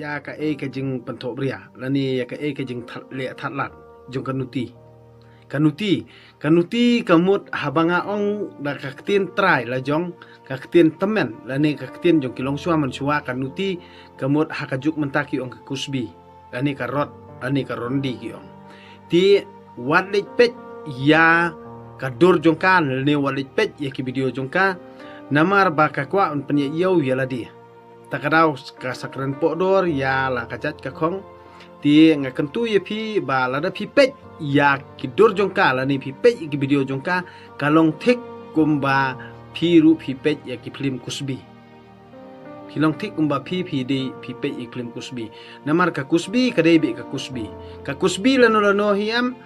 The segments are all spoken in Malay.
ya ka e ka jing pentok bria lani ya ka e ka jing le thatlat jong kanuti kamut habanga ong da kaktin try la jong kaktin temen lani kaktin jong kilong suaman suwa kanuti kamut hakajuk mentaki ong kusbi lani karot lani karondi ki ong ti wadlik pet ya kadur jongkan lani wadlik pet ya ki video jongka namar baka kwa un penya yau ya ladi takadau ka sakran podor ya la kajat ka khong ti ngakentu ye phi ba la da phi pet ya ki dur jongka la ni phi pet ki video jongka kalong thik kumba phi ru phi pet ya ki film kusbi filong thik kumba phi di phi pet ki film kusbi namar ka kusbi ka dei be ka kusbi lano hiam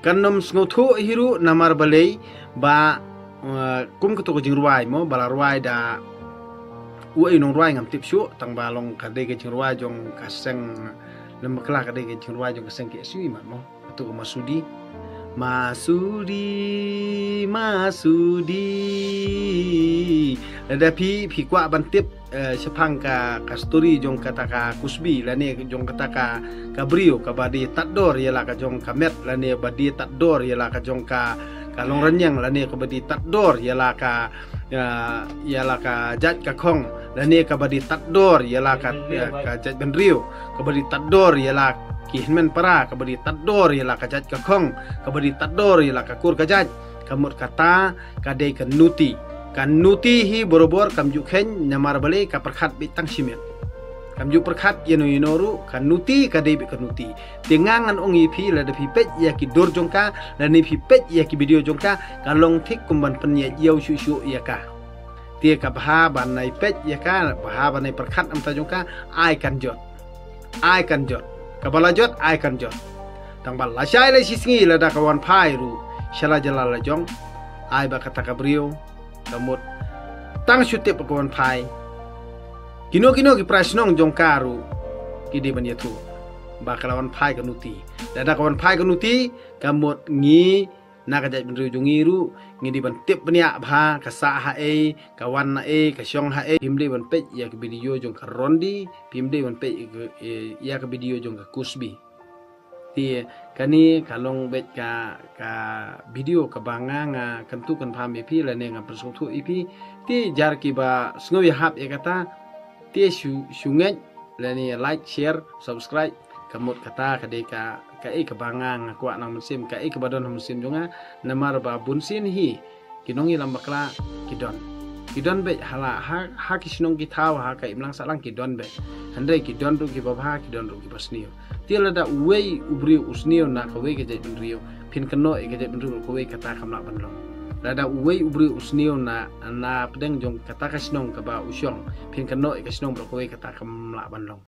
kanom snothu hiru namar balei ba kum ketu jing ruai mo bala ruai da uai nong ruai ngam tip syu tang balong ka de ke jing ruai jong kaseng lem kala ka de ke jing ruai jong kaseng ke sui ma mo tu masudi ada pi kwa bantip sepang ka story jong kata ka kusbi lani jong kata ka brio ka badi tador yala ka jong kamet lani badi tador yala ka jong ka kalong renyang lani ka badi tador yala ka jat ka khong lani ka badi tador yala ka jat benrio ka badi tador yala kihmen para ka badi tador yala ka jat ka khong ka badi tador yala ka kur ka jat kamut kata ka dei ka nuti hi borobor kamju khen nyamar bale ka perkhat bitang simet kamju perkhat yenoru kan nuti ka dei be ka nuti tengangan ongi phi la de phi pet ya ki dor jongka la ni phi pet ya ki video jongka kalong thik kumban penya yau shu ya ka tie ka bha ban nai pet ya ka bha ban nai perkhat am ta jongka ai kan jot ka bala jot ai kan jot tang bal la shai la sisngi la da kawan phai ru shala jala la jong ai ba kata ka brio kamut tang syutip kawan phai kino ki prasnong jong karu kidi ban yatu ba kalawan phai kanuti dada kawan phai kanuti kamut ngi nakajat benru jongiru ngi di ban tip benya bha kasa ha e kawan na e kasyong ha e pimde ban pej ya ke video jong karondi pimde ban pej ya ke video jong ka kusbi ti kani kalong bet ka video ka banga nga kentu kan pham pi la ne nga persong thu ipi ti jar ki ba sngoy hap e kata ti sunget la ni like share subscribe kamut kata ka de ka ka banga nga kwa nang musim ka ka badon musim jonga namar ba bunsin hi kinongi lambakla kidon be hala ha kisnong ki thaw ha ka imlang salang kidon be handai kidon ru ki babha kidon ru ki basnio tiala da uwei ubri usnio na ka wei ke jai benrio pin keno e ke jai benrio ko wei kata kamla banlong da uwei ubri usnio na pedeng jong kata kasnong ka ba usyong pin keno e kasnong ko wei kata kamla banlong